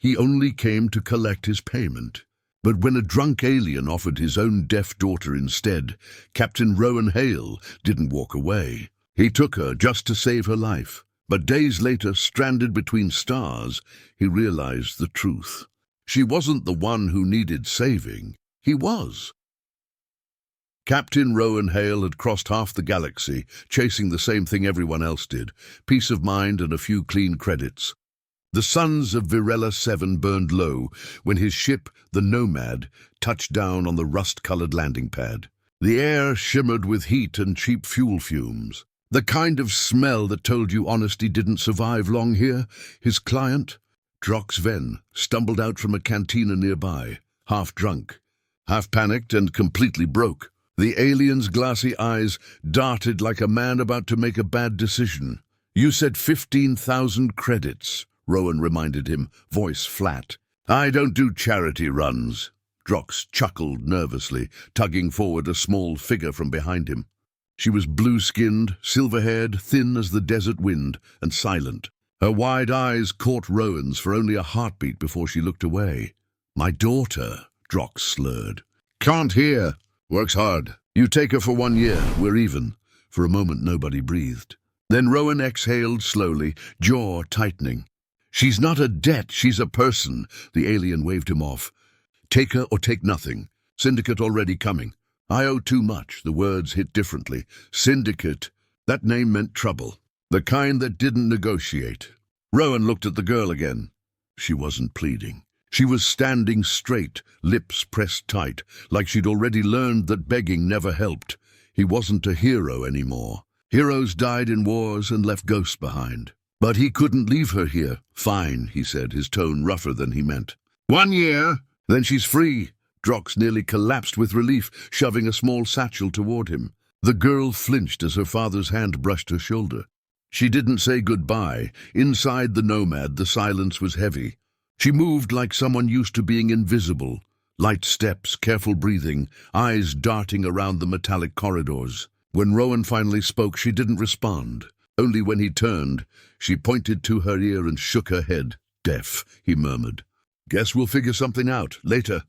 He only came to collect his payment. But when a drunk alien offered his own deaf daughter instead, Captain Rowan Hale didn't walk away. He took her just to save her life. But days later, stranded between stars, he realized the truth. She wasn't the one who needed saving. He was. Captain Rowan Hale had crossed half the galaxy, chasing the same thing everyone else did, peace of mind and a few clean credits. The suns of Virella 7 burned low when his ship, the Nomad, touched down on the rust-colored landing pad. The air shimmered with heat and cheap fuel fumes. The kind of smell that told you honesty didn't survive long here. His client, Drox Ven, stumbled out from a cantina nearby, half drunk, half panicked and completely broke. The alien's glassy eyes darted like a man about to make a bad decision. "You said 15,000 credits," Rowan reminded him, voice flat. "I don't do charity runs." Drox chuckled nervously, tugging forward a small figure from behind him. She was blue-skinned, silver-haired, thin as the desert wind, and silent. Her wide eyes caught Rowan's for only a heartbeat before she looked away. "My daughter," Drox slurred. "Can't hear. Works hard. You take her for 1 year. We're even." For a moment nobody breathed. Then Rowan exhaled slowly, jaw tightening. "She's not a debt, she's a person." The alien waved him off. "Take her or take nothing. Syndicate already coming." "I owe too much." The words hit differently. Syndicate. That name meant trouble. The kind that didn't negotiate. Rowan looked at the girl again. She wasn't pleading. She was standing straight, lips pressed tight, like she'd already learned that begging never helped. He wasn't a hero anymore. Heroes died in wars and left ghosts behind. But he couldn't leave her here. "Fine," he said, his tone rougher than he meant. 1 year, then she's free." Drox nearly collapsed with relief, shoving a small satchel toward him. The girl flinched as her father's hand brushed her shoulder. She didn't say goodbye. Inside the Nomad, the silence was heavy. She moved like someone used to being invisible. Light steps, careful breathing, eyes darting around the metallic corridors. When Rowan finally spoke, she didn't respond. Only when he turned, she pointed to her ear and shook her head. "Deaf," he murmured. "Guess we'll figure something out later."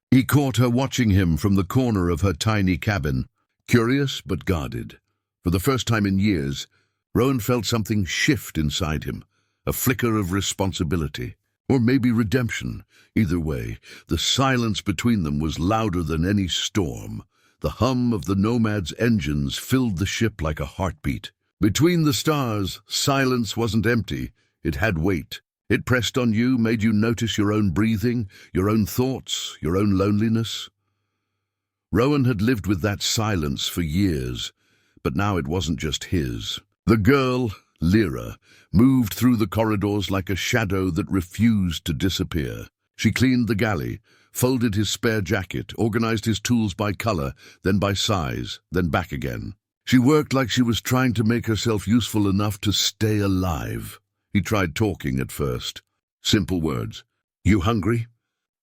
He caught her watching him from the corner of her tiny cabin, curious but guarded. For the first time in years, Rowan felt something shift inside him, a flicker of responsibility. Or maybe redemption. Either way, the silence between them was louder than any storm. The hum of the Nomad's engines filled the ship like a heartbeat. Between the stars, silence wasn't empty. It had weight. It pressed on you, made you notice your own breathing, your own thoughts, your own loneliness. Rowan had lived with that silence for years, but now it wasn't just his. The girl, Lyra, moved through the corridors like a shadow that refused to disappear. She cleaned the galley, folded his spare jacket, organized his tools by color, then by size, then back again. She worked like she was trying to make herself useful enough to stay alive. He tried talking at first. Simple words. "You hungry?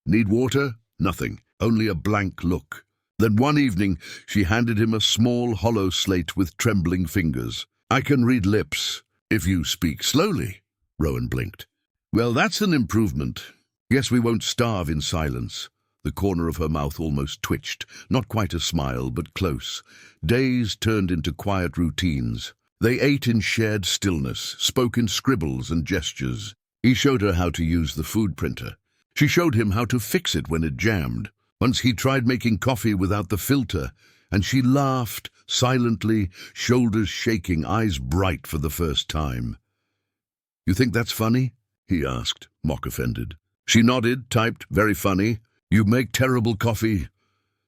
Need water?" Nothing, only a blank look. Then one evening, she handed him a small hollow slate with trembling fingers. "I can read lips, if you speak slowly." Rowan blinked. "Well, that's an improvement. Guess we won't starve in silence." The corner of her mouth almost twitched, not quite a smile, but close. Days turned into quiet routines. They ate in shared stillness, spoke in scribbles and gestures. He showed her how to use the food printer. She showed him how to fix it when it jammed. Once he tried making coffee without the filter, and she laughed, silently, shoulders shaking, eyes bright for the first time. "You think that's funny?" he asked, mock-offended. She nodded, typed, "Very funny. You make terrible coffee."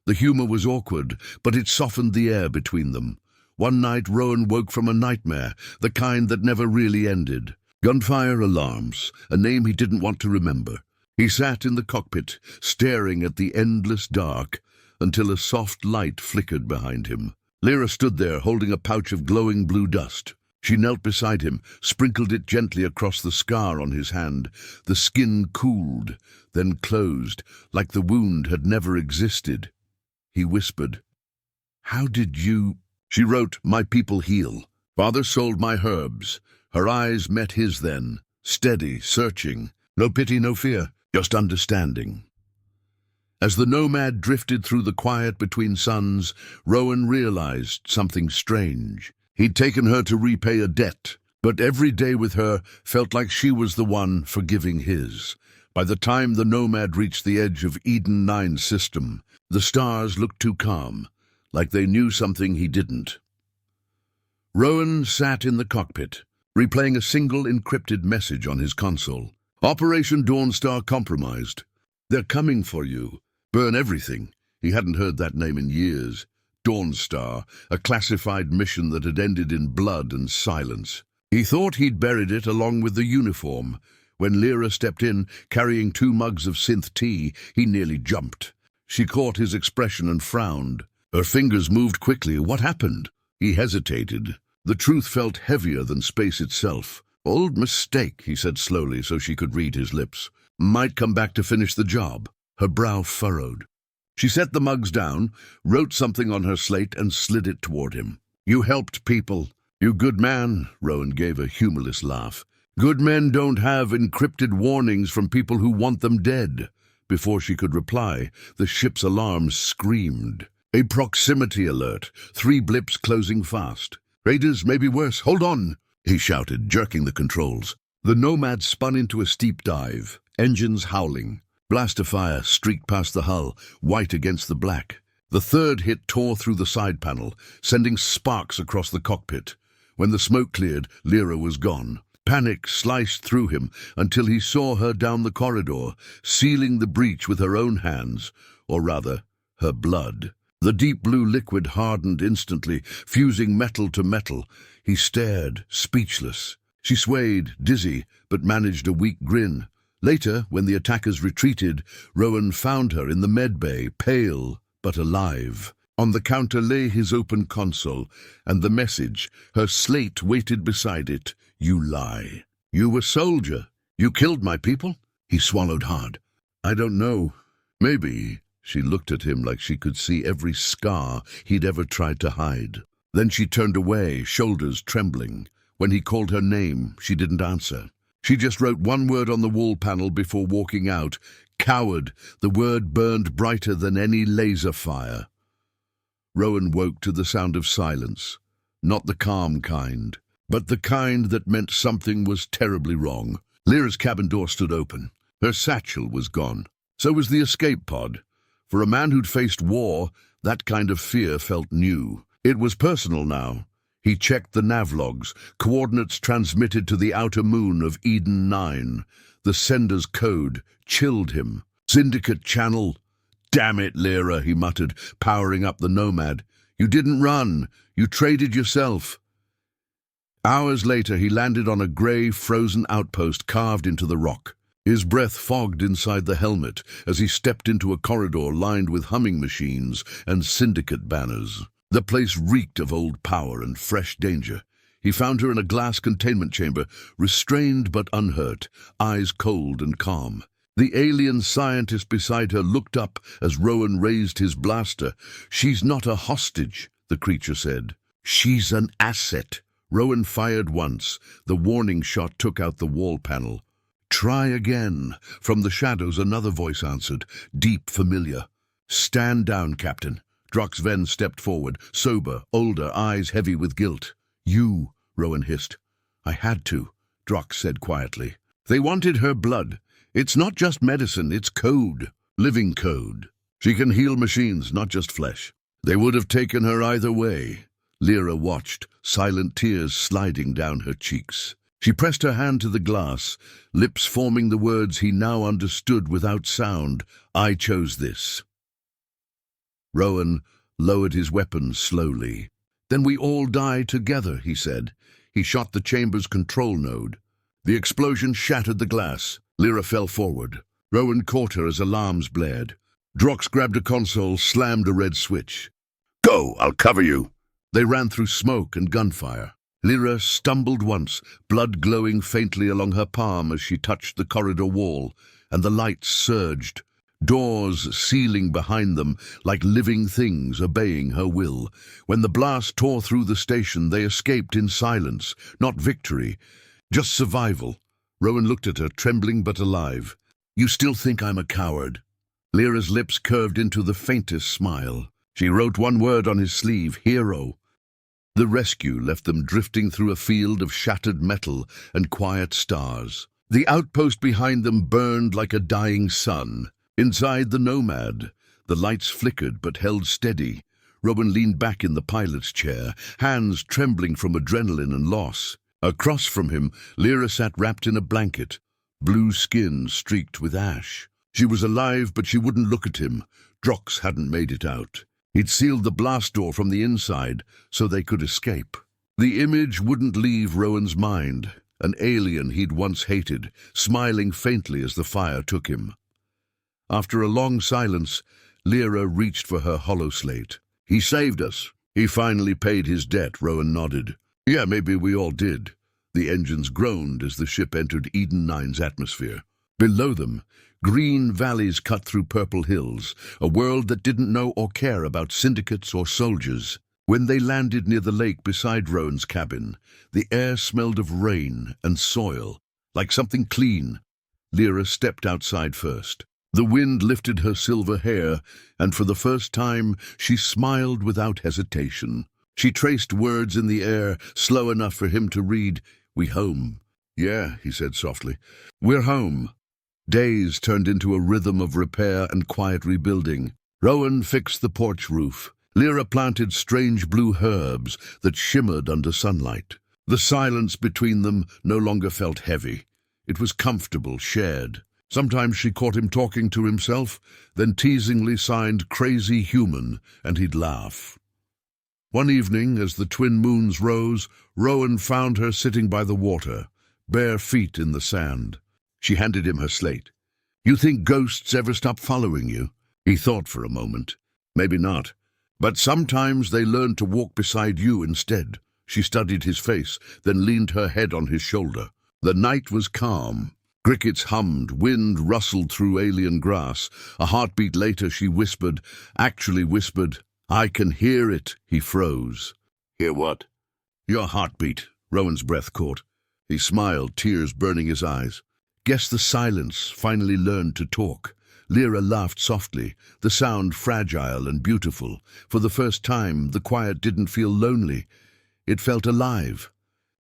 The humor was awkward, but it softened the air between them. One night Rowan woke from a nightmare, the kind that never really ended. Gunfire alarms, a name he didn't want to remember. He sat in the cockpit, staring at the endless dark, until a soft light flickered behind him. Lyra stood there, holding a pouch of glowing blue dust. She knelt beside him, sprinkled it gently across the scar on his hand. The skin cooled, then closed, like the wound had never existed. He whispered, "How did you—" She wrote, "My people heal. Father sold my herbs." Her eyes met his then, steady, searching. No pity, no fear, just understanding. As the nomad drifted through the quiet between suns, Rowan realized something strange. He'd taken her to repay a debt, but every day with her felt like she was the one forgiving his. By the time the nomad reached the edge of Eden 9's system, the stars looked too calm, like they knew something he didn't. Rowan sat in the cockpit, replaying a single encrypted message on his console. Operation Dawnstar compromised. They're coming for you. Burn everything. He hadn't heard that name in years. Dawnstar, a classified mission that had ended in blood and silence. He thought he'd buried it along with the uniform. When Lyra stepped in, carrying 2 mugs of synth tea, he nearly jumped. She caught his expression and frowned. Her fingers moved quickly. What happened? He hesitated. The truth felt heavier than space itself. Old mistake, he said slowly so she could read his lips. Might come back to finish the job. Her brow furrowed. She set the mugs down, wrote something on her slate, and slid it toward him. You helped people. You good man, Rowan gave a humorless laugh. Good men don't have encrypted warnings from people who want them dead. Before she could reply, the ship's alarm screamed. A proximity alert, 3 blips closing fast. Raiders may be worse. Hold on, he shouted, jerking the controls. The Nomad spun into a steep dive, engines howling. Blaster fire streaked past the hull, white against the black. The 3rd hit tore through the side panel, sending sparks across the cockpit. When the smoke cleared, Lyra was gone. Panic sliced through him until he saw her down the corridor, sealing the breach with her own hands, or rather, her blood. The deep blue liquid hardened instantly, fusing metal to metal. He stared, speechless. She swayed, dizzy, but managed a weak grin. Later, when the attackers retreated, Rowan found her in the medbay, pale but alive. On the counter lay his open console, and the message, her slate waited beside it. You lie. You a soldier. You killed my people? He swallowed hard. I don't know. Maybe. She looked at him like she could see every scar he'd ever tried to hide. Then she turned away, shoulders trembling. When he called her name, she didn't answer. She just wrote 1 word on the wall panel before walking out. Coward. The word burned brighter than any laser fire. Rowan woke to the sound of silence. Not the calm kind, but the kind that meant something was terribly wrong. Lyra's cabin door stood open. Her satchel was gone. So was the escape pod. For a man who'd faced war, that kind of fear felt new. It was personal now. He checked the nav logs, coordinates transmitted to the outer moon of Eden 9. The sender's code chilled him. Syndicate channel. Damn it, Lyra, he muttered, powering up the Nomad. You didn't run. You traded yourself. Hours later, he landed on a grey, frozen outpost carved into the rock. His breath fogged inside the helmet as he stepped into a corridor lined with humming machines and syndicate banners. The place reeked of old power and fresh danger. He found her in a glass containment chamber, restrained but unhurt, eyes cold and calm. The alien scientist beside her looked up as Rowan raised his blaster. She's not a hostage, the creature said. She's an asset. Rowan fired once. The warning shot took out the wall panel. Try again. From the shadows another voice answered, deep, familiar. Stand down, Captain. Drox Ven stepped forward, sober, older, eyes heavy with guilt. You, Rowan hissed. I had to, Drox said quietly. They wanted her blood. It's not just medicine, it's code. Living code. She can heal machines, not just flesh. They would have taken her either way. Lyra watched, silent tears sliding down her cheeks. She pressed her hand to the glass, lips forming the words he now understood without sound. I chose this. Rowan lowered his weapon slowly. Then we all die together, he said. He shot the chamber's control node. The explosion shattered the glass. Lyra fell forward. Rowan caught her as alarms blared. Drox grabbed a console, slammed a red switch. Go, I'll cover you. They ran through smoke and gunfire. Lyra stumbled once, blood glowing faintly along her palm as she touched the corridor wall, and the lights surged. Doors sealing behind them like living things obeying her will. When the blast tore through the station, they escaped in silence, not victory, just survival. Rowan looked at her, trembling but alive. "You still think I'm a coward?" Lyra's lips curved into the faintest smile. She wrote one word on his sleeve, hero. The rescue left them drifting through a field of shattered metal and quiet stars. The outpost behind them burned like a dying sun. Inside the Nomad, the lights flickered but held steady. Rowan leaned back in the pilot's chair, hands trembling from adrenaline and loss. Across from him, Lyra sat wrapped in a blanket, blue skin streaked with ash. She was alive, but she wouldn't look at him. Drox hadn't made it out. He'd sealed the blast door from the inside so they could escape. The image wouldn't leave Rowan's mind, an alien he'd once hated, smiling faintly as the fire took him. After a long silence, Lyra reached for her holoslate. "He saved us. He finally paid his debt," Rowan nodded. "Yeah, maybe we all did." The engines groaned as the ship entered Eden 9's atmosphere. Below them, green valleys cut through purple hills, a world that didn't know or care about syndicates or soldiers. When they landed near the lake beside Rowan's cabin, the air smelled of rain and soil, like something clean. Lyra stepped outside first. The wind lifted her silver hair, and for the first time she smiled without hesitation. She traced words in the air, slow enough for him to read. "We home." "Yeah," he said softly. "We're home." Days turned into a rhythm of repair and quiet rebuilding. Rowan fixed the porch roof. Lyra planted strange blue herbs that shimmered under sunlight. The silence between them no longer felt heavy. It was comfortable, shared. Sometimes she caught him talking to himself, then teasingly signed "crazy human," and he'd laugh. One evening, as the twin moons rose, Rowan found her sitting by the water, bare feet in the sand. She handed him her slate. "You think ghosts ever stop following you?" He thought for a moment. "Maybe not. But sometimes they learn to walk beside you instead." She studied his face, then leaned her head on his shoulder. The night was calm. Crickets hummed, wind rustled through alien grass. A heartbeat later she whispered, "I can hear it." He froze. "Hear what?" "Your heartbeat." Rowan's breath caught. He smiled, tears burning his eyes. "Guess the silence finally learned to talk." Lyra laughed softly, the sound fragile and beautiful. For the first time, the quiet didn't feel lonely. It felt alive.